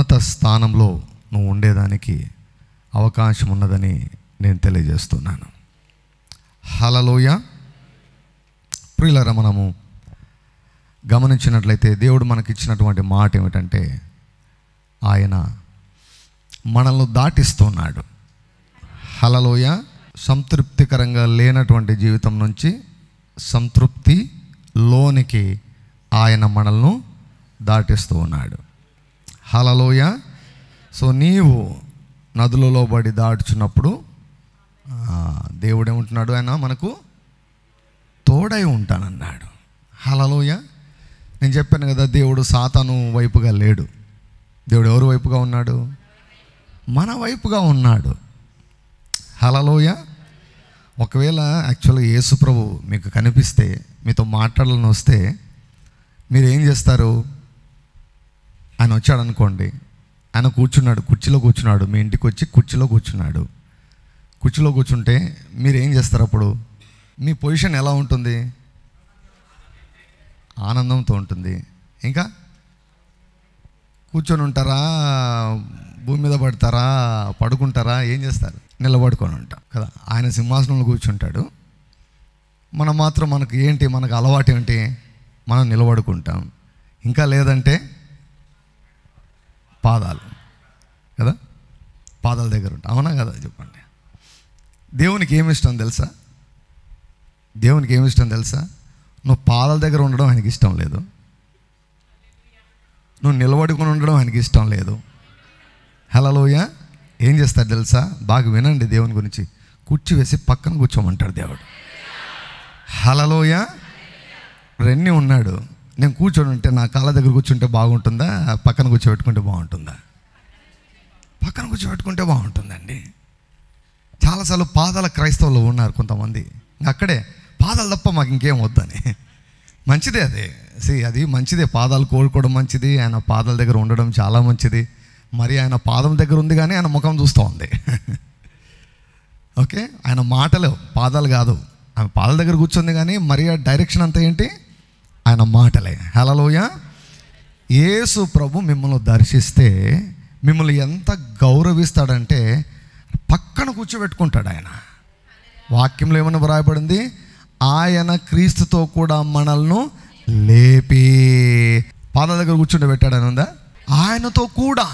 ఉన్నత స్థానంలో నువ్వు ఉండేదానికి అవకాశం ఉన్నదని నేను తెలియజేస్తున్నాను. హల్లెలూయ. ప్రియులారా, మనము గమనించినట్లయితే దేవుడు మనకిచ్చినటువంటి మాట ఏమిటంటే ఆయన మనల్ని దాటిస్తున్నాడు. హల్లెలూయ. సంతృప్తికరంగా లేనటువంటి జీవితం నుంచి సంతృప్తి లోనికి ఆయన మనల్ని దాటిస్తూ ఉన్నాడు. హల్లెలూయ. సో నీవు నదులలో పడి దాటుచున్నప్పుడు దేవుడు ఏమంటున్నాడు, ఆయన మనకు తోడై ఉంటానన్నాడు. హల్లెలూయ. నేను చెప్పాను కదా, దేవుడు సాతాను వైపుగా లేడు. దేవుడు ఎవరి వైపుగా ఉన్నాడు? మన వైపుగా ఉన్నాడు. హల్లెలూయ. ఒకవేళ యాక్చువల్గా యేసు ప్రభు మీకు కనిపిస్తే, మీతో మాట్లాడాలని వస్తే మీరు ఏం చేస్తారు? ఆయన వచ్చాడు అనుకోండి, ఆయన కూర్చున్నాడు, కుర్చీలో కూర్చున్నాడు, మీ ఇంటికి వచ్చి కుర్చీలో కూర్చున్నాడు. కుర్చీలో కూర్చుంటే మీరు ఏం చేస్తారు? అప్పుడు మీ పొజిషన్ ఎలా ఉంటుంది? ఆనందంతో ఉంటుంది. ఇంకా కూర్చొని ఉంటారా, భూమి మీద పడతారా, పడుకుంటారా, ఏం చేస్తారు? నిలబడుకొని ఉంటాం కదా. ఆయన సింహాసనంలో కూర్చుంటాడు, మనం మాత్రం మనకు ఏంటి, మనకు అలవాటు ఏంటి, మనం నిలబడుకుంటాం. ఇంకా లేదంటే పాదాలు కదా, పాదాల దగ్గర ఉంటాం. అవునా కదా? చెప్పండి. దేవునికి ఏమి ఇష్టం తెలుసా? దేవునికి ఏమి ఇష్టం తెలుసా? నువ్వు పాదాల దగ్గర ఉండడం ఆయనకి ఇష్టం లేదు, నువ్వు నిలబడుకొని ఉండడం ఆయనకి ఇష్టం లేదు. హల్లెలూయ. ఏం చేస్తాడు తెలుసా? బాగా వినండి దేవుని గురించి. కుర్చీ వేసి పక్కన కూర్చోమంటాడు దేవుడు. హల్లెలూయ. రెన్ని ఉన్నాడు, నేను కూర్చొని ఉంటే నా కాళ్ళ దగ్గర కూర్చుంటే బాగుంటుందా, పక్కన కూర్చోబెట్టుకుంటే బాగుంటుందా? పక్కన కూర్చోబెట్టుకుంటే బాగుంటుందండి. చాలాసార్లు పాదాల క్రైస్తవులు ఉన్నారు కొంతమంది, అక్కడే పాదాలు తప్ప మాకు ఇంకేం వద్దని. మంచిదే అది మంచిదే, పాదాలు కోరుకోవడం మంచిది, ఆయన పాదాల దగ్గర ఉండడం చాలా మంచిది. మరి ఆయన పాదం దగ్గర ఉంది కానీ ఆయన ముఖం చూస్తూ ఉంది. ఓకే, ఆయన మాటలు, పాదాలు కాదు. ఆయన పాదాల దగ్గర కూర్చుంది కానీ మరి ఆ డైరెక్షన్ అంతా ఏంటి? ఆయన మాటలే. హల్లెలూయ. యేసు ప్రభు మిమ్మల్ని దర్శిస్తే మిమ్మల్ని ఎంత గౌరవిస్తాడంటే పక్కన కూర్చోబెట్టుకుంటాడు ఆయన. వాక్యంలో ఏమన్నా వ్రాయబడింది? ఆయన క్రీస్తుతో కూడా మనల్ని లేపి పాదాల దగ్గర కూర్చుంటే పెట్టాడని ఉందా? ఆయనతో కూడా.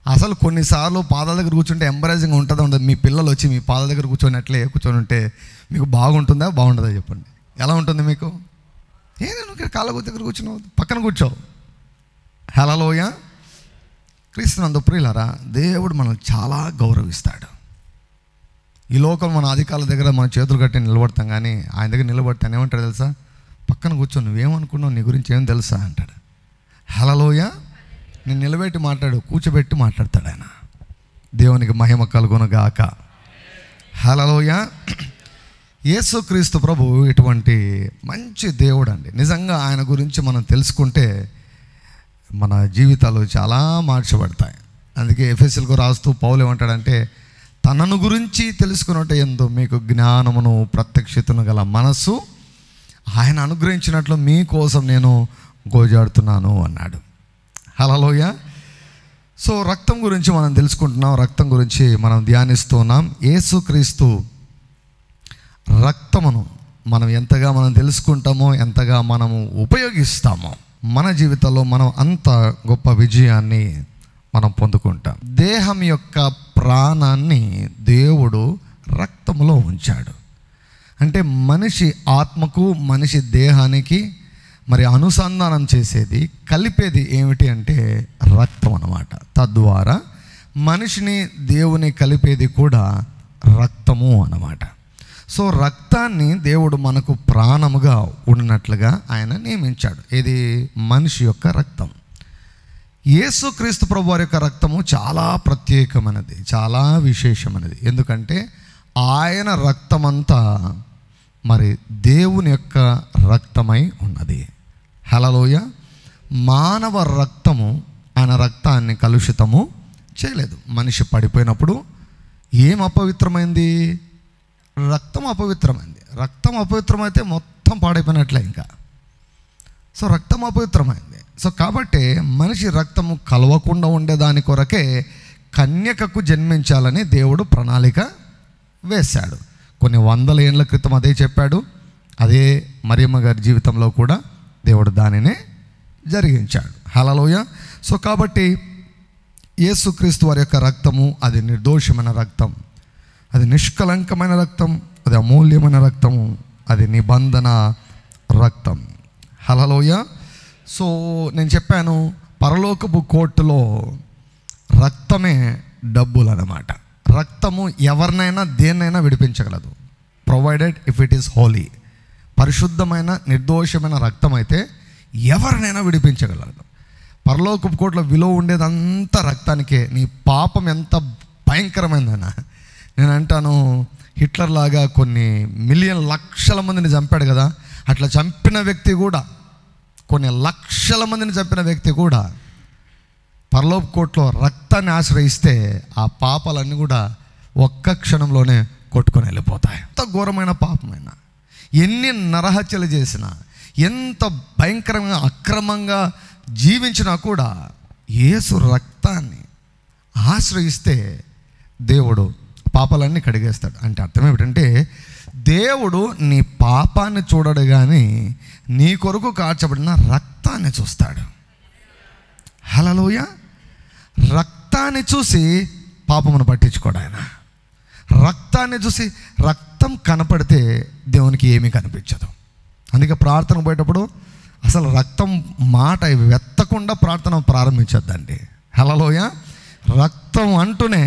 అసలు కొన్నిసార్లు పాదాల దగ్గర కూర్చుంటే ఎంబరేజింగ్ ఉంటుందా ఉండదు? మీ పిల్లలు వచ్చి మీ పాదాల దగ్గర కూర్చొని కూర్చొని ఉంటే మీకు బాగుంటుందా బాగుంటుందా చెప్పండి. ఎలా ఉంటుంది మీకు? నువ్వు కాళ్ళ దగ్గర కూర్చున్నావు, పక్కన కూర్చో. హల్లెలూయ. క్రీస్తునందు ప్రియులారా, దేవుడు మనల్ని చాలా గౌరవిస్తాడు. ఈ లోకం మన అధికారుల దగ్గర మన చేతులు కట్టి నిలబడతాం, కానీ ఆయన దగ్గర నిలబడతాను ఏమంటాడు తెలుసా? పక్కన కూర్చో, నువ్వేమనుకున్నావు, నీ గురించి ఏం తెలుసా అంటాడు. హల్లెలూయ. నేను నిలబెట్టి మాట్లాడు, కూర్చోబెట్టి మాట్లాడతాడు ఆయన. దేవునికి మహిమ కలుగును గాక. హల్లెలూయ. యేసుక్రీస్తు ప్రభు ఇటువంటి మంచి దేవుడు అండి. నిజంగా ఆయన గురించి మనం తెలుసుకుంటే మన జీవితాలు చాలా మార్చబడతాయి. అందుకే ఎఫెసీయులకు రాస్తూ పౌలు ఏమంటాడంటే, తనను గురించి తెలుసుకున్నట్టు ఎందు మీకు జ్ఞానమును ప్రత్యక్షతను గల మనస్సు ఆయన అనుగ్రహించినట్లు మీకోసం నేను గోజాడుతున్నాను అన్నాడు. హల్లెలూయ. సో రక్తం గురించి మనం తెలుసుకుంటున్నాం, రక్తం గురించి మనం ధ్యానిస్తున్నాం. యేసుక్రీస్తు రక్తమును మనం ఎంతగా మనం తెలుసుకుంటామో, ఎంతగా మనము ఉపయోగిస్తామో మన జీవితంలో మనం అంత గొప్ప విజయాన్ని మనం పొందుకుంటాం. దేహం యొక్క ప్రాణాన్ని దేవుడు రక్తములో ఉంచాడు. అంటే మనిషి ఆత్మకు మనిషి దేహానికి మరి అనుసంధానం చేసేది, కలిపేది ఏమిటి అంటే రక్తం అన్నమాట. తద్వారా మనిషిని దేవుని కలిపేది కూడా రక్తము అన్నమాట. సో రక్తాన్ని దేవుడు మనకు ప్రాణముగా ఉన్నట్లుగా ఆయన నియమించాడు. ఇది మనిషి యొక్క రక్తం. యేసుక్రీస్తు ప్రభు వారి యొక్క రక్తము చాలా ప్రత్యేకమైనది, చాలా విశేషమైనది. ఎందుకంటే ఆయన రక్తమంతా మరి దేవుని యొక్క రక్తమై ఉన్నది. హల్లెలూయ. మానవ రక్తము ఆయన రక్తాన్ని కలుషితము చేయలేదు. మనిషి పడిపోయినప్పుడు ఏం అపవిత్రమైంది? రక్తం అపవిత్రమైంది. రక్తం అపవిత్రమైతే మొత్తం పాడైపోయినట్లే ఇంకా. సో రక్తం అపవిత్రమైంది. సో కాబట్టి మనిషి రక్తము కలవకుండా ఉండేదాని కొరకే కన్యకకు జన్మించాలని దేవుడు ప్రణాళిక వేశాడు. కొన్ని వందల ఏళ్ళ క్రితం అదే చెప్పాడు. అదే మరియమ్మ గారి జీవితంలో కూడా దేవుడు దానినే జరిగించాడు. హల్లెలూయా. సో కాబట్టి యేసుక్రీస్తు వారి యొక్క రక్తము అది నిర్దోషమైన రక్తం, అది నిష్కలంకమైన రక్తం, అది అమూల్యమైన రక్తము, అది నిబంధన రక్తం. హల్లెలూయా. సో నేను చెప్పాను, పరలోకపు కోర్టులో రక్తమే డబ్బులు అన్నమాట. రక్తము ఎవరినైనా దేన్నైనా విడిపించగలదు, provided if it is holy. పరిశుద్ధమైన నిర్దోషమైన రక్తం అయితే ఎవరినైనా విడిపించగలదు. పరలోకపు కోర్టులో విలువ ఉండేదంతా రక్తానికే. నీ పాపం ఎంత భయంకరమైందన్నా, నేను అంటాను, హిట్లర్ లాగా కొన్ని మిలియన్ లక్షల మందిని చంపాడు కదా, అట్లా చంపిన వ్యక్తి కూడా, కొన్ని లక్షల మందిని చంపిన వ్యక్తి కూడా పరలోక కోర్టులో రక్తాన్ని ఆశ్రయిస్తే ఆ పాపాలన్నీ కూడా ఒక్క క్షణంలోనే కొట్టుకొని వెళ్ళిపోతాయి. ఎంత ఘోరమైన పాపమైనా, ఎన్ని నరహత్యలు చేసినా, ఎంత భయంకరంగా అక్రమంగా జీవించినా కూడా యేసు రక్తాన్ని ఆశ్రయిస్తే దేవుడు పాపాలన్నీ కడిగేస్తాడు. అంటే అర్థం ఏమిటంటే, దేవుడు నీ పాపాన్ని చూడడు కానీ నీ కొరకు కార్చబడిన రక్తాన్ని చూస్తాడు. హల్లెలూయా. రక్తాన్ని చూసి పాపమును పట్టించుకోడు ఆయన. రక్తాన్ని చూసి, రక్తం కనపడితే దేవునికి ఏమీ కనిపించదు. అందుకే ప్రార్థన పోయేటప్పుడు అసలు రక్తం మాట వెత్తకుండా ప్రార్థన ప్రారంభించొద్దండి. హల్లెలూయా. రక్తం అంటూనే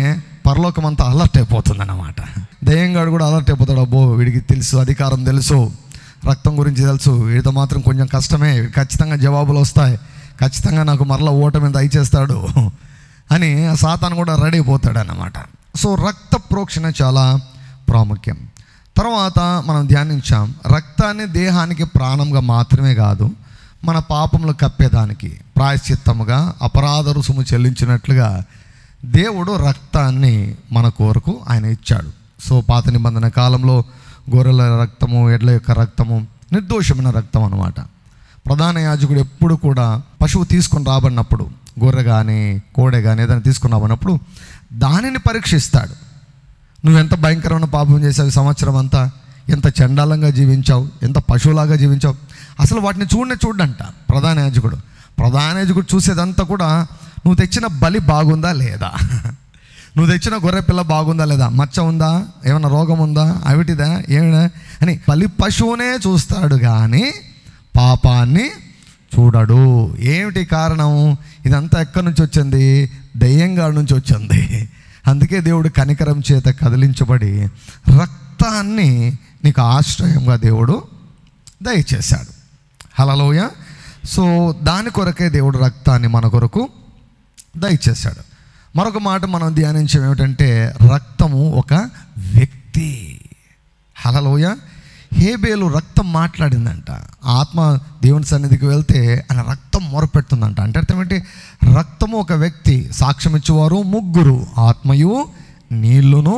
పరలోకం అంతా అలర్ట్ అయిపోతుంది అన్నమాట. దయ్యంగాడు కూడా అలర్ట్ అయిపోతాడు. అబ్బో, వీడికి తెలుసు, అధికారం తెలుసు, రక్తం గురించి తెలుసు, వీడితో మాత్రం కొంచెం కష్టమే, ఖచ్చితంగా జవాబులు వస్తాయి, ఖచ్చితంగా నాకు మరలా ఓటమి దయచేస్తాడు అని సాతాను కూడా రెడీ అయిపోతాడు అన్నమాట. సో రక్త ప్రోక్షణ చాలా ప్రాముఖ్యం. తర్వాత మనం ధ్యానించాం, రక్తాన్ని దేహానికి ప్రాణంగా మాత్రమే కాదు, మన పాపములు కప్పేదానికి ప్రాయశ్చిత్తముగా అపరాధ రుసుము చెల్లించినట్లుగా దేవుడు రక్తాన్ని మన కొరకు ఆయన ఇచ్చాడు. సో పాత నిబంధన కాలంలో గొర్రెల రక్తము, ఎడ్ల యొక్క రక్తము నిర్దోషమైన రక్తం అన్నమాట. ప్రధాన యాజకుడు ఎప్పుడు కూడా పశువు తీసుకొని రాబడినప్పుడు, గొర్రె కానీ కోడె కానీ ఏదైనా తీసుకొని రాబడినప్పుడు దానిని పరీక్షిస్తాడు. నువ్వెంత భయంకరమైన పాపం చేసావు, సంవత్సరం అంతా ఎంత చండాలంగా జీవించావు, ఎంత పశువులాగా జీవించావు, అసలు వాటిని చూడంట ప్రధాన యాజకుడు. ప్రధాన యాజకుడు చూసేదంతా కూడా నువ్వు తెచ్చిన బలి బాగుందా లేదా, నువ్వు తెచ్చిన గొర్రె పిల్ల బాగుందా లేదా, మచ్చ ఉందా, ఏమైనా రోగం ఉందా, అవిటిదా ఏమైనా అని బలి పశువునే చూస్తాడు కానీ పాపాన్ని చూడడు. ఏమిటి కారణం? ఇదంతా ఎక్కడి నుంచి వచ్చింది? దయ్యంగాడి నుంచి వచ్చింది. అందుకే దేవుడు కనికరం చేత కదిలించబడి రక్తాన్ని నీకు ఆశ్రయంగా దేవుడు దయచేశాడు. హల్లెలూయా. సో దాని కొరకే దేవుడు రక్తాన్ని మన కొరకు దయచేశాడు. మరొక మాట మనం ధ్యానించడం ఏమిటంటే, రక్తము ఒక వ్యక్తి. హల్లెలూయా. హేబేలు రక్తం మాట్లాడిందంట. ఆత్మ దేవుని సన్నిధికి వెళ్తే ఆయన రక్తం మొరపెడుతుందంట. అంటే అర్థం ఏంటి? రక్తము ఒక వ్యక్తి. సాక్ష్యం ఇచ్చేవారు ముగ్గురు, ఆత్మయు, నీళ్లును,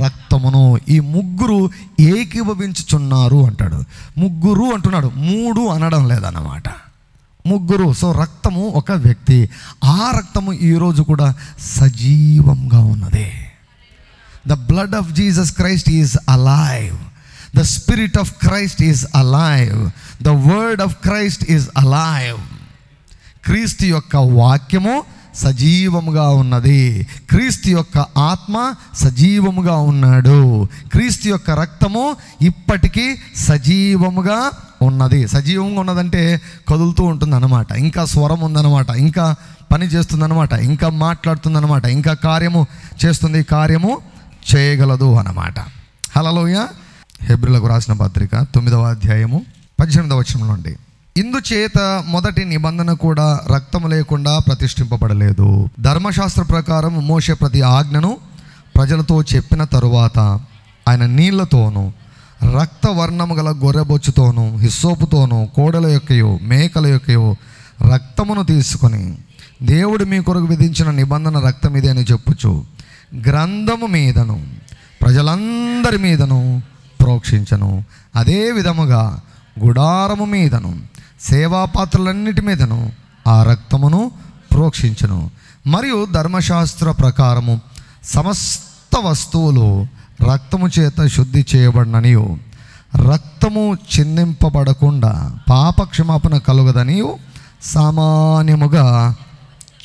రక్తమును. ఈ ముగ్గురు ఏకీభవించుచున్నారు అంటాడు. ముగ్గురు అంటున్నాడు, మూడు అనడం లేదన్నమాట, ముగ్గురు. సో రక్తము ఒక వ్యక్తి. ఆ రక్తము ఈరోజు కూడా సజీవంగా ఉన్నది. The blood of Jesus Christ is alive. The Spirit of Christ is alive. The Word of Christ is alive. క్రీస్తు యొక్క వాక్యము సజీవముగా ఉన్నది. క్రీస్తు యొక్క ఆత్మ సజీవముగా ఉన్నాడు. క్రీస్తు యొక్క రక్తము ఇప్పటికీ సజీవముగా ఉన్నది. సజీవంగా ఉన్నదంటే కదులుతూ ఉంటుంది అన్నమాట, ఇంకా స్వరం ఉందన్నమాట, ఇంకా పని చేస్తుందన్నమాట, ఇంకా మాట్లాడుతుందన్నమాట, ఇంకా కార్యము చేస్తుంది, కార్యము చేయగలదు అన్నమాట. హల్లెలూయా. హెబ్రీయులకు రాసిన పత్రిక 9వ అధ్యాయము 18వ వచనం నుండి, ఇందుచేత మొదటి నిబంధన కూడా రక్తము లేకుండా ప్రతిష్ఠింపబడలేదు. ధర్మశాస్త్ర ప్రకారం మోషే ప్రతి ఆజ్ఞను ప్రజలతో చెప్పిన తరువాత ఆయన నీళ్లతోనూ రక్తవర్ణము గల గొర్రెబొచ్చుతోనూ హిస్సోపుతోనూ కోడెల యొక్కయో మేకల యొక్కయో రక్తమును తీసుకొని దేవుడు మీ కొరకు విధించిన నిబంధన రక్తం ఇదే అని చెప్పుచు గ్రంథము మీదను ప్రజలందరి మీదను ప్రోక్షించను. అదే విధముగా గుడారము మీదను సేవాపాత్రలన్నిటి మీదను ఆ రక్తమును ప్రోక్షించును. మరియు ధర్మశాస్త్ర ప్రకారము సమస్త వస్తువులు రక్తము చేత శుద్ధి చేయబడిననియు, రక్తము చిందింపబడకుండా పాప క్షమాపణ కలుగదనియు సామాన్యముగా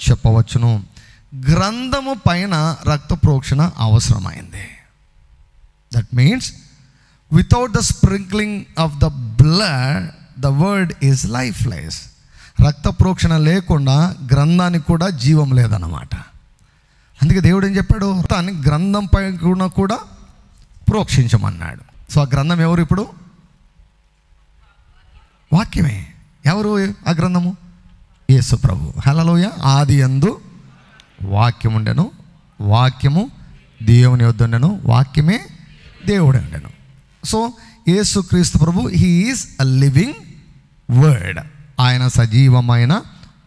చెప్పవచ్చును. గ్రంథము పైన రక్త ప్రోక్షణ అవసరమైంది. That means without the sprinkling of the blood the word is lifeless. రక్త ప్రోక్షణ లేకుండా గ్రంథానికి కూడా జీవం లేదన్నమాట. అందుకే దేవుడు ఏం చెప్పాడు, దాన్ని గ్రంథం పైన కూడా ప్రోక్షించమన్నాడు. సో ఆ గ్రంథం ఎవరు? ఇప్పుడు వాక్యమే. ఎవరు ఆ గ్రంథము? యేసు ప్రభు. హల్లెలూయా. ఆది యందు వాక్యం ఉండెను, వాక్యము దేవుని యొద్ద ఉండెను, వాక్యమే దేవుడు ఉండెను. సో యేసు క్రీస్తు ప్రభు, he is a living word. ఆయన సజీవమైన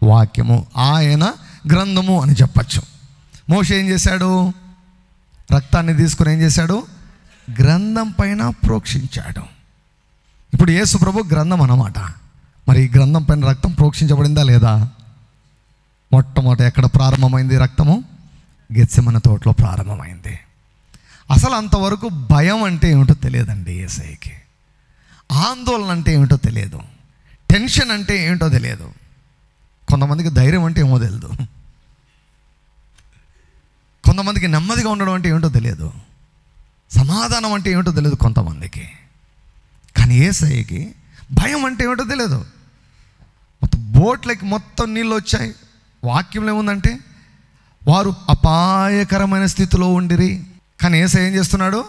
వాక్యము, ఆయన గ్రంథము అని చెప్పచ్చు. మోషే ఏం చేశాడు? రక్తాన్ని తీసుకుని ఏం చేశాడు? గ్రంథం పైన ప్రోక్షించాడు. ఇప్పుడు యేసు ప్రభు గ్రంథం అన్నమాట. మరి ఈ గ్రంథం పైన రక్తం ప్రోక్షించబడిందా లేదా? మొట్టమొదట ఎక్కడ ప్రారంభమైంది రక్తము? గెత్సెమనే తోటలో ప్రారంభమైంది. అసలు అంతవరకు భయం అంటే ఏమిటో తెలియదండి యేసయ్యకి. ఆందోళన అంటే ఏమిటో తెలియదు, టెన్షన్ అంటే ఏమిటో తెలియదు. కొంతమందికి ధైర్యం అంటే ఏమో తెలియదు, కొంతమందికి నెమ్మదిగా ఉండడం అంటే ఏమిటో తెలియదు, సమాధానం అంటే ఏమిటో తెలియదు కొంతమందికి. కానీ యేసయ్యకి భయం అంటే ఏమిటో తెలియదు. మొత్తం బోట్లకి మొత్తం నీళ్ళు వచ్చాయి. వాక్యంలో ఏముందంటే వారు అపాయకరమైన స్థితిలో ఉండిరి. కానీ యేసయ్య ఏం చేస్తున్నాడు?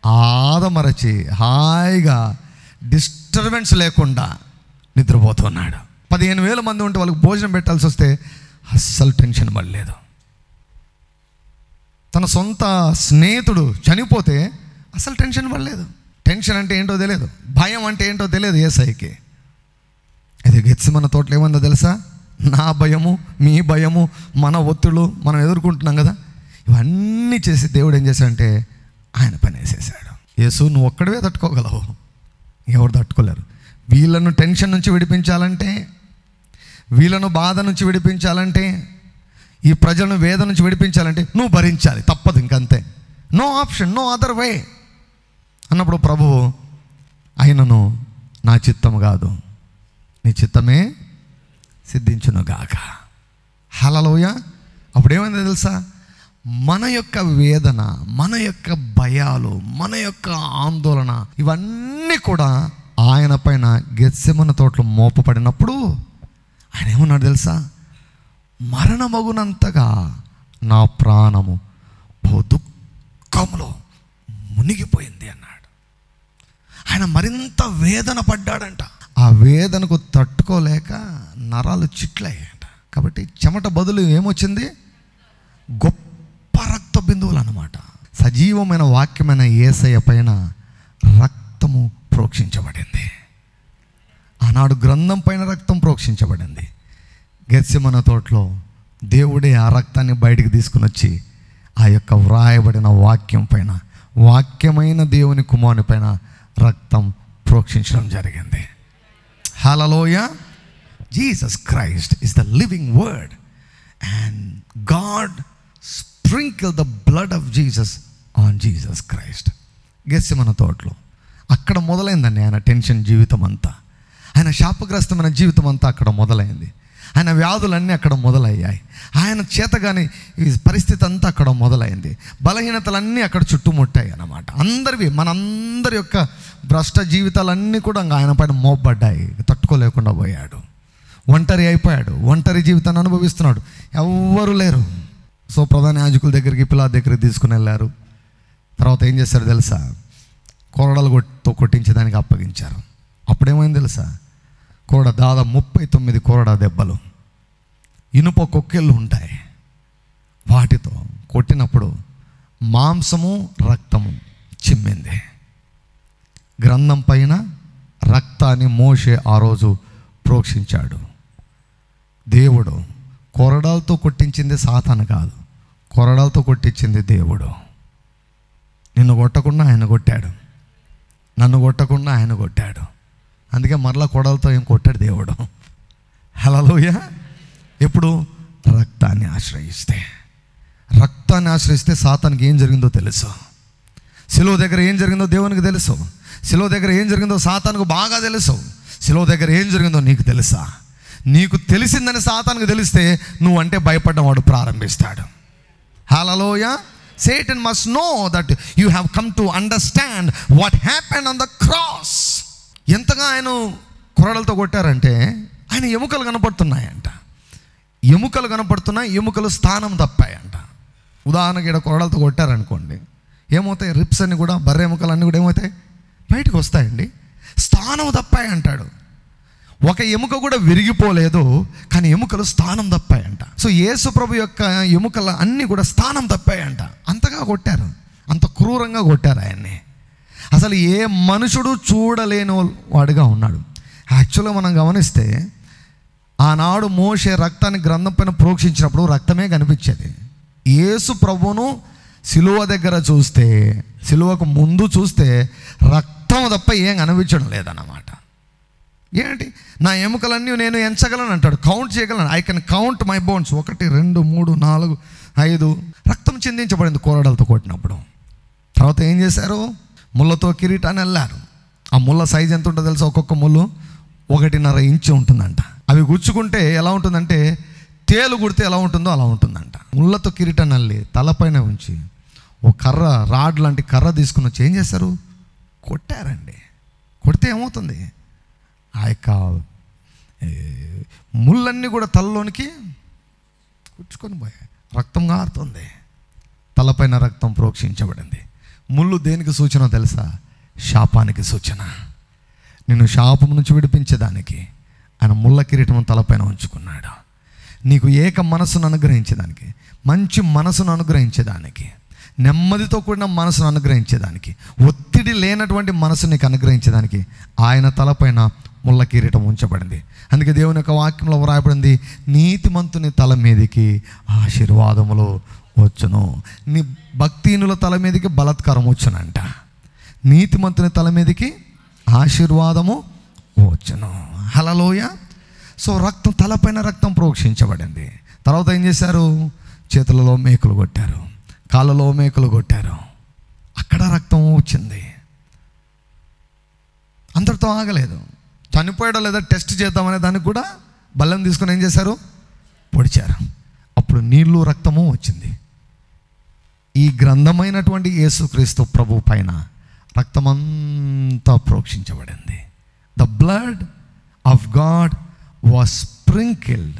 ఆదమరచి హాయిగా డిస్టర్బెన్స్ లేకుండా నిద్రపోతున్నాడు. 15,000 మంది ఉంటే వాళ్ళకి భోజనం పెట్టాల్సి వస్తే అస్సలు టెన్షన్ పడలేదు. తన సొంత స్నేహితుడు చనిపోతే అసలు టెన్షన్ పడలేదు. టెన్షన్ అంటే ఏంటో తెలియదు, భయం అంటే ఏంటో తెలియదు యేసయ్యకి. అది గెత్సెమనే తోటలో ఏమందో తెలుసా? నా భయము, మీ భయము, మన ఒత్తిళ్ళు మనం ఎదుర్కొంటున్నాం కదా, ఇవన్నీ చేసి దేవుడు ఏం చేశాడంటే ఆయన పని వేసేసాడు. యేసు, నువ్వు ఒక్కడవే తట్టుకోగలవు, ఎవరు తట్టుకోలేరు. వీళ్ళను టెన్షన్ నుంచి విడిపించాలంటే, వీళ్ళను బాధ నుంచి విడిపించాలంటే, ఈ ప్రజలను వేద నుంచి విడిపించాలంటే నువ్వు భరించాలి, తప్పదు, ఇంకంతే. No option, no other way అన్నప్పుడు ప్రభువు, అయినను నా చిత్తము కాదు నీ చిత్తమే సిద్ధించునుగాక. హల్లెలూయా. అప్పుడు ఏమైందో తెలుసా? మన యొక్క వేదన, మన యొక్క భయాలు, మన యొక్క ఆందోళన ఇవన్నీ కూడా ఆయన పైన గెత్సెమనే తోటలో మోపబడినప్పుడు ఆయన ఏమన్నాడు తెలుసా? మరణమగునంతగా నా ప్రాణము బహు దుఃఖంలో మునిగిపోయింది అన్నాడు. ఆయన మరింత వేదన పడ్డాడంట. ఆ వేదనకు తట్టుకోలేక నరాలు చిట్లయ్యాయంట. కాబట్టి చెమట బదులు ఏమొచ్చింది? గొప్ప రక్త బిందువులు అన్నమాట. సజీవమైన వాక్యమైన యేసయ్య పైన రక్తము ప్రోక్షించబడింది. ఆనాడు గ్రంథం పైన రక్తం ప్రోక్షించబడింది. గెత్సెమనే తోటలో దేవుడే ఆ రక్తాన్ని బయటికి తీసుకుని వచ్చి ఆ యొక్క వ్రాయబడిన వాక్యం పైన, వాక్యమైన దేవుని కుమారుని పైన రక్తం ప్రోక్షించడం జరిగింది. Hallelujah. Jesus Christ is the living word and God sprinkle the blood of Jesus on Jesus Christ. Gethsemane తోటలో అక్కడ మొదలైందండి ఆయన టెన్షన్ జీవితం అంతా. ఆయన శాపగ్రస్తమైన జీవితం అంతా అక్కడ మొదలైంది. ఆయన వ్యాధులన్నీ అక్కడ మొదలయ్యాయి. ఆయన చేతగాని ఈ పరిస్థితి అంతా అక్కడ మొదలైంది. బలహీనతలన్నీ అక్కడ చుట్టుముట్టాయి అన్నమాట. అందరివి, మనందరి యొక్క భ్రష్ట జీవితాలన్నీ కూడా ఆయన పైన మోపబడ్డాయి. తట్టుకోలేకుండా పోయాడు, ఒంటరి అయిపోయాడు, ఒంటరి జీవితాన్ని అనుభవిస్తున్నాడు, ఎవ్వరు లేరు. సో ప్రధాన యాజకుల దగ్గరికి, పిలాతు దగ్గరికి తీసుకుని వెళ్ళారు. తర్వాత ఏం చేశారు తెలుసా? కొరడాలతో కొట్టించేదానికి అప్పగించారు. అప్పుడేమైంది తెలుసా? దాదాపు 39 కొరడా దెబ్బలు, ఇనుప కొక్కెళ్ళు ఉంటాయి, వాటితో కొట్టినప్పుడు మాంసము రక్తము చిమ్మింది. గ్రంథం పైన రక్తాన్ని మోషే ఆ రోజు ప్రోక్షించాడు. దేవుడు కొరడాలతో కొట్టించింది సాతాను కాదు, కొరడాలతో కొట్టించింది దేవుడు. నిన్ను కొట్టకుండా ఆయన కొట్టాడు, నన్ను కొట్టకుండా ఆయన కొట్టాడు. అందుకే మరలా కొడలతో ఏం కొట్టాడు దేవుడు. హల్లెలూయా. ఎప్పుడు? రక్తాన్ని ఆశ్రయిస్తే. రక్తాన్ని ఆశ్రయిస్తే సాతానికి ఏం జరిగిందో తెలుసు. శిలువ దగ్గర ఏం జరిగిందో దేవునికి తెలుసు. శిలువ దగ్గర ఏం జరిగిందో సాతానుకు బాగా తెలుసు. శిలువ దగ్గర ఏం జరిగిందో నీకు తెలుసా? నీకు తెలిసిందని సాతానుకు తెలిస్తే నువ్వంటే భయపడడం వాడు ప్రారంభిస్తాడు. హల్లెలూయా. Satan must know that you have come to understand what happened on the cross. ఎంతగా ఆయన కొరడలతో కొట్టారంటే ఆయన ఎముకలు కనపడుతున్నాయంట. ఎముకలు కనపడుతున్నాయి, ఎముకలు స్థానం తప్పాయంట. ఉదాహరణకి ఇక్కడ కొరడలతో కొట్టారనుకోండి, ఏమవుతాయి? రిప్స్ అన్ని కూడా, బర్రె ఎముకలు అన్నీ కూడా ఏమవుతాయి? బయటకు వస్తాయండి. స్థానం తప్పాయి అంటాడు. ఒక ఎముక కూడా విరిగిపోలేదు, కానీ ఎముకలు స్థానం తప్పాయంట. సో యేసు ప్రభు యొక్క ఎముకలు అన్నీ కూడా స్థానం తప్పాయంట. అంతగా కొట్టారు, అంత క్రూరంగా కొట్టారు ఆయన్ని. అసలు ఏ మనుషుడు చూడలేని వాడిగా ఉన్నాడు. యాక్చువల్గా మనం గమనిస్తే ఆనాడు మోషే రక్తాన్ని గ్రంథం పైన ప్రోక్షించినప్పుడు రక్తమే కనిపించేది. యేసు ప్రభువును సిలువ దగ్గర చూస్తే, సిలువకు ముందు చూస్తే రక్తం తప్ప ఏం కనిపించడం లేదన్నమాట. ఏంటి? నా ఎముకలన్నీ నేను ఎంచగలను అంటాడు, కౌంట్ చేయగలను. I can count my bones. 1 2 3 4 5 రక్తం చిందించబడింది కోరడలతో కొట్టినప్పుడు. తర్వాత ఏం చేశారు? ముళ్ళతో కిరీటాన్ని వెళ్ళారు. ఆ ముళ్ళ సైజ్ ఎంత ఉంటుందో తెలుసా? ఒక్కొక్క ముళ్ళు 1.5 ఇంచు ఉంటుందంట. అవి గుచ్చుకుంటే ఎలా ఉంటుందంటే, తేలు గుడితే ఎలా ఉంటుందో అలా ఉంటుందంట. ముళ్ళతో కిరీటాన్ని వెళ్ళి తలపైన ఉంచి ఒక కర్ర, రాడ్ లాంటి కర్ర తీసుకుని వచ్చి ఏం చేశారు? కొట్టారండి. కొడితే ఏమవుతుంది? ఆ యొక్క ముళ్ళన్నీ కూడా తలలోనికి కూర్చుకొని పోయాయి. రక్తం గారుతుంది. తలపైన రక్తం ప్రోక్షించబడింది. ముళ్ళు దేనికి సూచన తెలుసా? శాపానికి సూచన. నిన్ను శాపం నుంచి విడిపించేదానికి ఆయన ముళ్ళ కిరీటం తలపైన ఉంచుకున్నాడు. నీకు ఏక మనసును అనుగ్రహించేదానికి, మంచి మనసును అనుగ్రహించేదానికి, నెమ్మదితో కూడిన మనసును అనుగ్రహించేదానికి, ఒత్తిడి లేనటువంటి మనసు నీకు అనుగ్రహించేదానికి ఆయన తలపైన ముళ్ళ కిరీటం ఉంచబడింది. అందుకే దేవుని యొక్క వాక్యంలో వ్రాయబడింది, నీతిమంతుని తల మీదకి ఆశీర్వాదములు వచ్చును. నీ భక్తిహీనుల తల మీదకి బలాత్కారం వచ్చునంట. నీతిమంతుని తల మీదకి ఆశీర్వాదము వచ్చును. హల్లెలూయా. సో రక్తం, తలపైన రక్తం ప్రోక్షించబడింది. తర్వాత ఏం చేశారు? చేతులలో మేకులు కొట్టారు, కాళ్ళలో మేకులు కొట్టారు. అక్కడ రక్తం వచ్చింది. అంతటితో ఆగలేదు. చనిపోయాడో లేదా టెస్ట్ చేద్దామనే దానికి కూడా బల్లం తీసుకొని ఏం చేశారు? పొడిచారు. అప్పుడు నీళ్ళు, రక్తము వచ్చింది. ఈ గ్రంథమైనటువంటి యేసుక్రీస్తు ప్రభు పైన రక్తమంతా ప్రోక్షించబడింది. The blood of God was sprinkled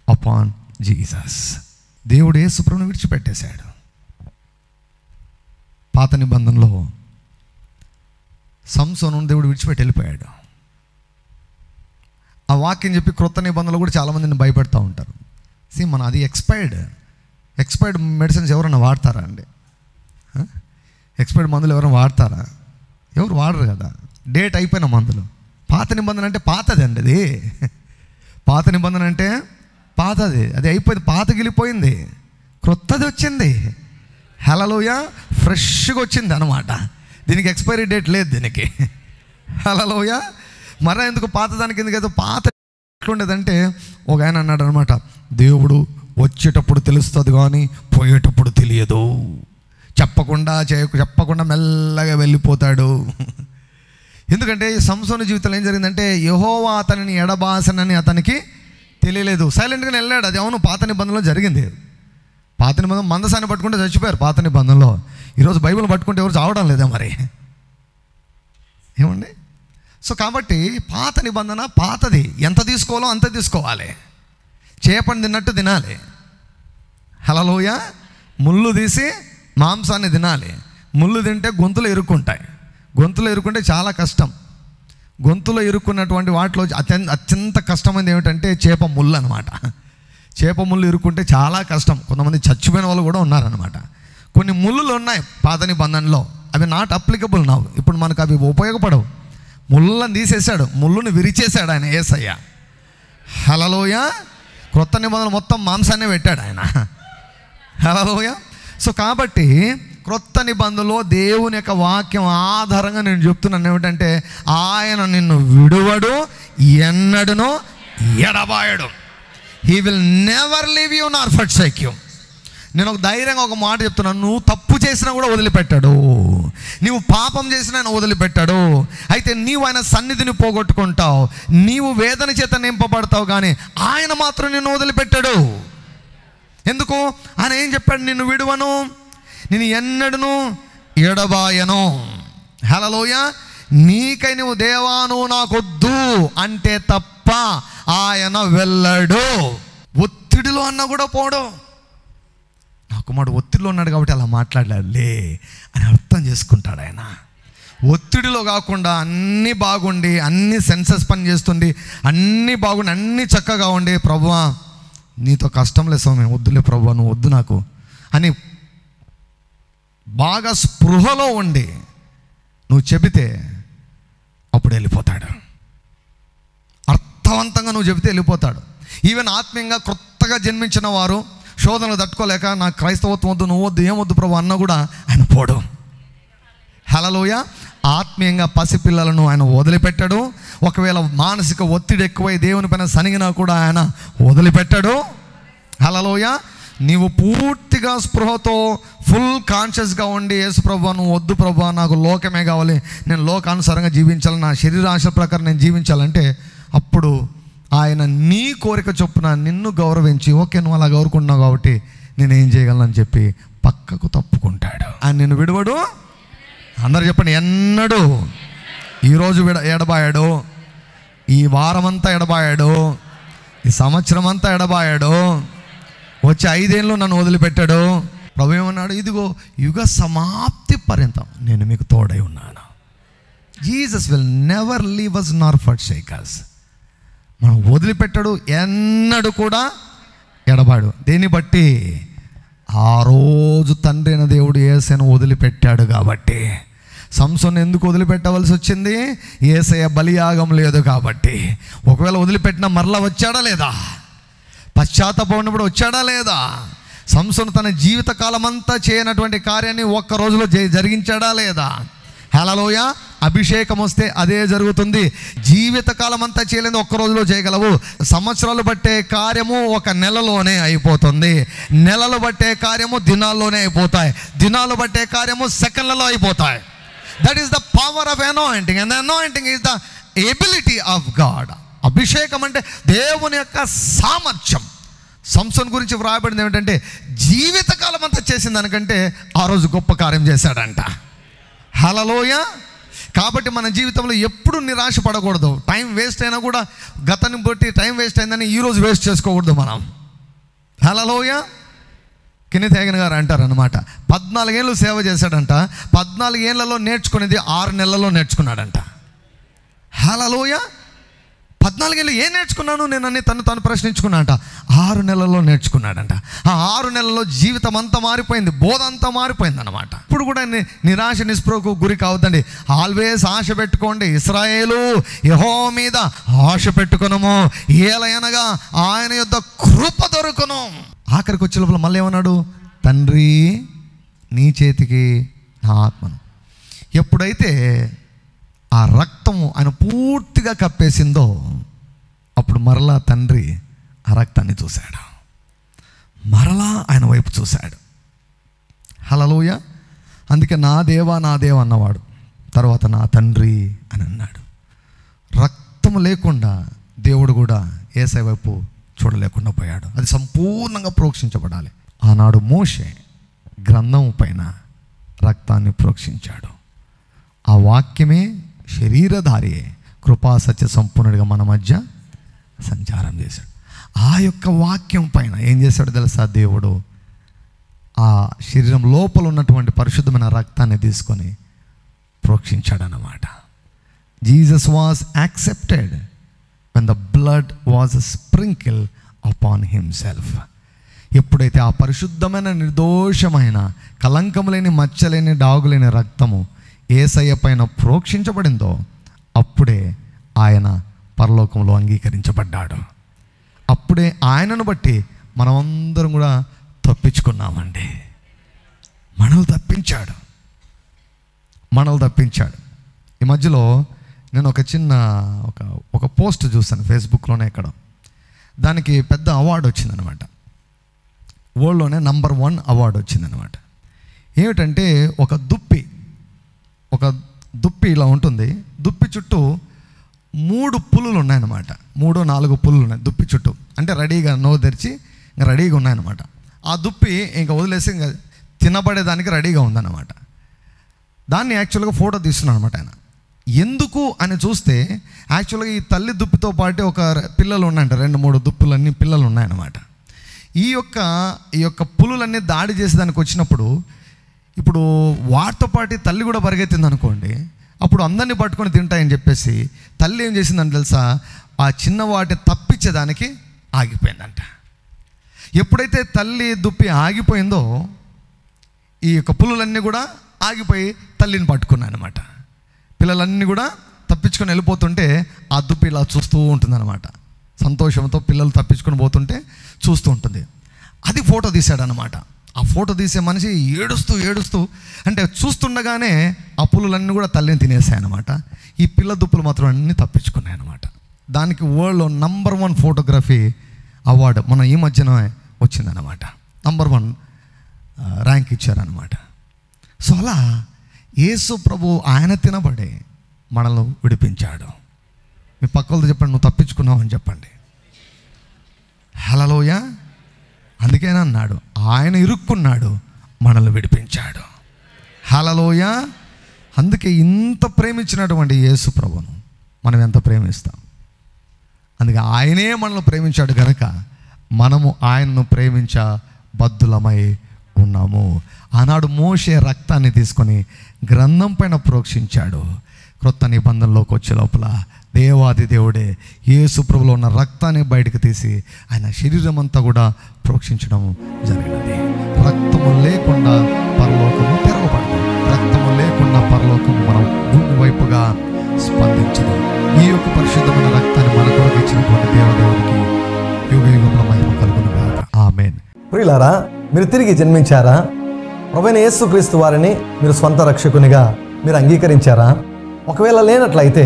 upon Jesus. దేవుడు యేసు ప్రభువును విడిచిపెట్టేశాడు. పాత నిబంధనలో సంసోను దేవుడు విడిచిపెట్టి వెళ్ళిపోయాడు. ఆ వాక్యం చెప్పి క్రొత్త నిబంధనలు కూడా చాలామందిని భయపెడతా ఉంటారు. మన అది ఎక్స్పైర్డ్ మెడిసిన్స్ ఎవరైనా వాడతారా అండి? ఎక్స్పైర్డ్ మందులు ఎవరైనా వాడతారా? ఎవరు వాడరు కదా. డేట్ అయిపోయిన మందులు. పాత నిబంధన అంటే పాతది అండి. అది పాత నిబంధన అంటే పాతది, అది అయిపోయింది, పాతగిలిపోయింది. క్రొత్తది వచ్చింది. హల్లెలూయా. ఫ్రెష్గా వచ్చింది అన్నమాట. దీనికి ఎక్స్పైరీ డేట్ లేదు దీనికి. హల్లెలూయా. మరో ఎందుకు పాతదానికి ఎందుకు? ఏదో పాత ఎట్లుండేదంటే ఒక ఆయన అన్నాడు అనమాట, దేవుడు వచ్చేటప్పుడు తెలుస్తుంది కానీ పోయేటప్పుడు తెలియదు. చెప్పకుండా మెల్లగా వెళ్ళిపోతాడు. ఎందుకంటే సంసోను జీవితంలో ఏం జరిగిందంటే, యెహోవా అతనిని ఎడబాసనని అతనికి తెలియలేదు. సైలెంట్గానే వెళ్ళాడు. అది అవును, పాత నిబంధనలో జరిగింది. పాత నిబంధన మందసాన్ని పట్టుకుంటే చచ్చిపోయారు పాత నిబంధనలో. ఈరోజు బైబిల్ పట్టుకుంటే ఎవరు చావడం లేదా మరి? ఏమండి? సో కాబట్టి పాత నిబంధన పాతది. ఎంత తీసుకోవాలో అంత తీసుకోవాలి. చేపని తిన్నట్టు తినాలి. హల్లెలూయా. ముళ్ళు తీసి మాంసాన్ని తినాలి. ముళ్ళు తింటే గొంతులో ఇరుక్కుంటాయి. గొంతులో ఇరుక్కుంటే చాలా కష్టం. గొంతులో ఇరుక్కున్నటువంటి వాటిలో అత్యంత కష్టమైనది ఏమిటంటే చేప ముళ్ళు అనమాట. చేప ముళ్ళు ఇరుక్కుంటే చాలా కష్టం. కొంతమంది చచ్చిపోయిన వాళ్ళు కూడా ఉన్నారనమాట. కొన్ని ముళ్ళులు ఉన్నాయి పాత నిబంధనలో, అవి నాట్ అప్లికబుల్ నౌ. ఇప్పుడు మనకు అవి ఉపయోగపడవు. ముళ్ళని తీసేశాడు, ముళ్ళుని విరిచేశాడు ఆయన యేసయ్య. హల్లెలూయా. క్రొత్త నిబంధన మొత్తం మాంసాన్ని పెట్టాడు ఆయన. హల్లెలూయా. సో కాబట్టి క్రొత్త నిబంధనలో దేవుని యొక్క వాక్యం ఆధారంగా నేను చెప్తున్నాను ఏమిటంటే, ఆయన నిన్ను విడువడు, ఎన్నడను ఎడబాయడు. He will never leave you nor forsake you. నేను ఒక ధైర్యంగా ఒక మాట చెప్తున్నాను, నువ్వు తప్పు చేసినా కూడా వదిలిపెట్టాడు, నీవు పాపం చేసినా ఆయన వదిలిపెట్టాడు. అయితే నీవు ఆయన సన్నిధిని పోగొట్టుకుంటావు, నీవు వేదన చేత నింపబడతావు, కానీ ఆయన మాత్రం నిన్ను వదిలిపెట్టాడు. ఎందుకు? ఆయన ఏం చెప్పాడు? నిన్ను విడువను, నేను ఎన్నడను ఎడబాయను. హల్లెలూయా. నీకై నువ్వు దేవా నువ్వు నాకొద్దు అంటే తప్ప ఆయన వెళ్ళడు. ఒత్తిడిలో అన్నా కూడా పోడు. నా కుమారుడు ఒత్తిడిలో ఉన్నాడు కాబట్టి అలా మాట్లాడలే అని అర్థం చేసుకుంటాడు ఆయన. ఒత్తిడిలో కాకుండా అన్నీ బాగుండి, అన్ని సెన్సెస్ పని చేస్తుండి, అన్నీ బాగుండి, అన్నీ చక్కగా ఉండి, ప్రభువా నీతో కష్టం లేదు స్వామి, వద్దులే ప్రభువా నువ్వు వద్దు నాకు అని బాగా స్పృహలో ఉండి నువ్వు చెబితే అప్పుడు వెళ్ళిపోతాడు. అర్థవంతంగా నువ్వు చెబితే వెళ్ళిపోతాడు. ఈవెన్ ఆత్మీయంగా కొత్తగా జన్మించిన వారు శోధనలు తట్టుకోలేక నాకు క్రైస్తవత్వం వద్దు, నువ్వు వద్దు, ఏమొద్దు ప్రభు అన్న కూడా ఆయన పోడు. హల్లెలూయా. ఆత్మీయంగా పసిపిల్లలను ఆయన వదిలిపెట్టాడు. ఒకవేళ మానసిక ఒత్తిడి ఎక్కువై దేవుని పైన సనిగినా కూడా ఆయన వదిలిపెట్టాడు. హల్లెలూయా. నీవు పూర్తిగా స్పృహతో ఫుల్ కాన్షియస్గా ఉండి, యేసు ప్రభువా నువ్వు వద్దు ప్రభువా నాకు లోకమే కావాలి, నేను లోకానుసారంగా జీవించాలి, నా శరీరాశ ప్రకారం నేను జీవించాలంటే అప్పుడు ఆయన నీ కోరిక చొప్పున నిన్ను గౌరవించి, ఓకే నువ్వు అలా గౌరవుకుంటున్నావు కాబట్టి నేనేం చేయగలను చెప్పి పక్కకు తప్పుకుంటాడు. ఆయన నిన్ను విడవడు. అందరు చెప్పండి, ఎన్నడు. ఈరోజు ఎడబాయాడు, ఈ వారమంతా ఎడబాయాడు, ఈ సంవత్సరం అంతా ఎడబాయాడు, వచ్చే 5 ఏళ్ళు నన్ను వదిలిపెట్టాడు. ప్రభు ఏమన్నాడు? ఇదిగో యుగ సమాప్తి పర్యంతం నేను మీకు తోడై ఉన్నాను. Jesus will never leave us nor forsake us. మనం వదిలిపెట్టాడు, ఎన్నడూ కూడా ఎడబాడు. దేన్ని బట్టి? ఆ రోజు తండ్రి అయిన దేవుడు యేసయ్యను వదిలిపెట్టాడు కాబట్టి. సంసోను ఎందుకు వదిలిపెట్టవలసి వచ్చింది? యేసయ్య బలియాగం లేదు కాబట్టి. ఒకవేళ వదిలిపెట్టినా మరలా వచ్చాడా లేదా? పశ్చాత్తాపడినప్పుడు వచ్చాడా లేదా? సంసోను తన జీవితకాలం అంతా చేయనటువంటి కార్యాన్ని ఒక్క రోజులో జరిగించాడా లేదా? హల్లెలూయా. అభిషేకం వస్తే అదే జరుగుతుంది. జీవితకాలం అంతా చేయలేదు, ఒక్క రోజులో చేయగలవు. సంవత్సరాలు పట్టే కార్యము ఒక నెలలోనే అయిపోతుంది. నెలలు పట్టే కార్యము దినాల్లోనే అయిపోతాయి. దినాలు పట్టే కార్యము సెకండ్లలో అయిపోతాయి. That is the power of anointing, and anointing is the ability of God. అభిషేకం అంటే దేవుని యొక్క సామర్థ్యం. సంసోను గురించి వ్రాయబడింది ఏమిటంటే, జీవితకాలం అంతా చేసిన దానికంటే ఆ రోజు గొప్ప కార్యం చేశాడంట. హల్లెలూయా. కాబట్టి మన జీవితంలో ఎప్పుడు నిరాశ పడకూడదు. టైం వేస్ట్ అయినా కూడా గతాన్ని బట్టి టైం వేస్ట్ అయిందని ఈరోజు వేస్ట్ చేసుకోకూడదు మనం. హల్లెలూయా. కెన్నెత్ హేగన్ గారు అంటారనమాట, 14 ఏళ్ళు సేవ చేశాడంట, 14 ఏళ్లలో నేర్చుకునేది 6 నెలల్లో నేర్చుకున్నాడంట. హల్లెలూయా. 14 ఏళ్ళు ఏం నేర్చుకున్నాను నేను అని తను ప్రశ్నించుకున్నాడంట. 6 నెలల్లో నేర్చుకున్నాడంట. ఆ 6 నెలల్లో జీవితం అంతా మారిపోయింది, బోధ అంతా మారిపోయింది అనమాట. ఇప్పుడు కూడా నిరాశ నిస్పృహకు గురి కావద్దండి. ఆల్వేస్ ఆశ పెట్టుకోండి. ఇశ్రాయేలు యెహోవా మీద ఆశ పెట్టుకునము, ఏలయనగా ఆయన యొద్ద కృప దొరుకును. ఆఖరికి వచ్చే లోపల మళ్ళీ ఏమన్నాడు? తండ్రి నీ చేతికి నా ఆత్మను. ఎప్పుడైతే ఆ రక్తము ఆయన పూర్తిగా కప్పేసిందో అప్పుడు మరలా తండ్రి ఆ రక్తాన్ని చూశాడు, మరలా ఆయన వైపు చూశాడు. హల్లెలూయా. అందుకే నా దేవా అన్నవాడు తర్వాత నా తండ్రి అని అన్నాడు. రక్తము లేకుండా దేవుడు కూడా యేసయ్య వైపు చూడలేకుండా పోయాడు. అది సంపూర్ణంగా ప్రోక్షించబడాలి. ఆనాడు మోషే గ్రంథం పైన రక్తాన్ని ప్రోక్షించాడు. ఆ వాక్యమే శరీరధారియే కృపా సత్య సంపూర్ణుడిగా మన మధ్య సంచారం చేశాడు. ఆ యొక్క వాక్యం పైన ఏం చేశాడు తెలుసా? దేవుడు ఆ శరీరం లోపల ఉన్నటువంటి పరిశుద్ధమైన రక్తాన్ని తీసుకొని ప్రోక్షించాడన్నమాట. Jesus was accepted when the blood was sprinkled upon himself. ఎప్పుడైతే ఆ పరిశుద్ధమైన నిర్దోషమైన కలంకం లేని మచ్చలేని డాగులేని రక్తము యేసయ్య పైన ప్రోక్షించబడిందో అప్పుడే ఆయన పరలోకంలో అంగీకరించబడ్డాడు. అప్పుడే ఆయనను బట్టి మనమందరం కూడా తప్పించుకున్నామండి. మనల్ని తప్పించాడు. ఈ మధ్యలో నేను ఒక చిన్న ఒక పోస్ట్ చూసాను ఫేస్బుక్లోనే. ఎక్కడ దానికి పెద్ద అవార్డు వచ్చిందనమాట. వరల్డ్లోనే నంబర్ 1 అవార్డు వచ్చిందనమాట. ఏమిటంటే ఒక దుప్పి ఇలా ఉంటుంది. దుప్పి చుట్టూ 3 పులులు ఉన్నాయన్నమాట. 3-4 పులులు ఉన్నాయి దుప్పి చుట్టూ. అంటే రెడీగా నోరు తెరిచి ఇంకా రెడీగా ఉన్నాయన్నమాట. ఆ దుప్పి ఇంకా వదిలేసి ఇంకా తినబడేదానికి రెడీగా ఉందన్నమాట. దాన్ని యాక్చువల్గా ఫోటో తీస్తున్నాను అనమాట ఆయన. ఎందుకు అని చూస్తే యాక్చువల్గా ఈ తల్లి దుప్పితో పాటు ఒక పిల్లలు ఉన్నాయంట, 2-3 దుప్పులన్నీ పిల్లలు ఉన్నాయన్నమాట. ఈ యొక్క పులులన్నీ దాడి చేసేదానికి వచ్చినప్పుడు ఇప్పుడు వాటితో పాటు తల్లి కూడా పరిగెత్తింది అనుకోండి, అప్పుడు అందరినీ పట్టుకొని తింటాయని చెప్పేసి తల్లి ఏం చేసిందని తెలుసా, ఆ చిన్న వాటిని తప్పించేదానికి ఆగిపోయిందంట. ఎప్పుడైతే తల్లి దుప్పి ఆగిపోయిందో ఈ యొక్క పులులన్నీ కూడా ఆగిపోయి తల్లిని పట్టుకున్నాయి అనమాట. పిల్లలన్నీ కూడా తప్పించుకొని వెళ్ళిపోతుంటే ఆ దుప్పి ఇలా చూస్తూ ఉంటుందన్నమాట. సంతోషంతో పిల్లలు తప్పించుకొని పోతుంటే చూస్తూ ఉంటుంది. అది ఫోటో తీశాడనమాట. ఆ ఫోటో తీసే మనిషి ఏడుస్తూ అంటే చూస్తుండగానే ఆ పులులన్నీ కూడా తల్లిని తినేసాయన్నమాట. ఈ పిల్ల దుప్పులు మాత్రం అన్నీ తప్పించుకున్నాయి అనమాట. దానికి వరల్డ్లో నంబర్ 1 ఫోటోగ్రఫీ అవార్డు మన ఈ మధ్యన వచ్చిందనమాట. నంబర్ 1 ర్యాంక్ ఇచ్చారనమాట. సో అలా యేసు ప్రభు ఆయన తినబడే మనల్ని విడిపించాడు. మీ పక్కలతో చెప్పండి, నువ్వు తప్పించుకున్నావు అని చెప్పండి. హల్లెలూయా. అందుకేనా అన్నాడు, ఆయన ఇరుక్కున్నాడు, మనల్ని విడిపించాడు. హల్లెలూయా. అందుకే ఇంత ప్రేమించినటువంటి యేసు ప్రభును మనం ఎంత ప్రేమిస్తాం. అందుకే ఆయనే మనల్ని ప్రేమించాడు కనుక మనము ఆయనను ప్రేమించ బద్దులమై ఉన్నాము. ఆనాడు మోషే రక్తాన్ని తీసుకొని గ్రంథం పైన ప్రోక్షించాడు. క్రొత్త నిబంధనలోకి వచ్చే లోపల దేవాది దేవుడే యేసు ప్రభులో ఉన్న రక్తాన్ని బయటకు తీసి ఆయన శరీరం అంతా కూడా ప్రోక్షించడం జరిగినది. రక్తము లేకుండా పరలోకము తెరవబడదు. రక్తము లేకుండా పరలోకము మనం భూమి వైపుగా స్పందించదు. ఈ యొక్క పరిశుద్ధమైన రక్తాన్ని మన కొరకు ఇచ్చినటువంటి దేవదేవుడికి యుగ యుగంలో మహిమ కలుగును గాక. ఆమేన్. ప్రియులారా, మీరు తిరిగి జన్మించారా? ప్రభువైన యేసుక్రీస్తు వారిని మీరు స్వంత రక్షకునిగా మీరు అంగీకరించారా? ఒకవేళ లేనట్లయితే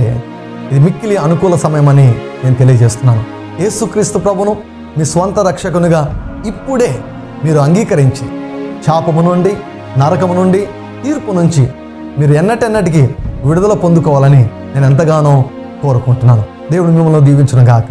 ఇది మిక్కిలి అనుకూల సమయమని నేను తెలియజేస్తున్నాను. యేసుక్రీస్తు ప్రభును మీ స్వంత రక్షకునిగా ఇప్పుడే మీరు అంగీకరించి శాపము నుండి, నరకము నుండి, తీర్పు నుంచి మీరు ఎన్నటెన్నటికీ విడుదల పొందుకోవాలని నేను ఎంతగానో కోరుకుంటున్నాను. దేవుడు మిమ్మల్ని దీవించును గాక.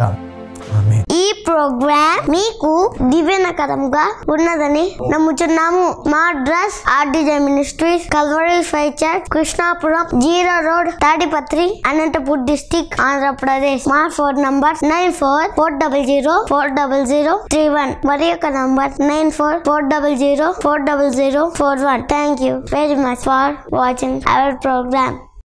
ఆమేన్. ఈ ప్రోగ్రామ్ మీకు దీవెనకరంగా ఉన్నదని నమ్ముచున్నాము. మా address RDJ Ministries, Calvary Faith Church, Krishnapuram 0 Road, Tadipatri, Anantapur district, Andhra Pradesh. మా ఫోన్ నంబర్ 94400031 మరి యొక్క number 94400041. Thank you very much for watching our programme.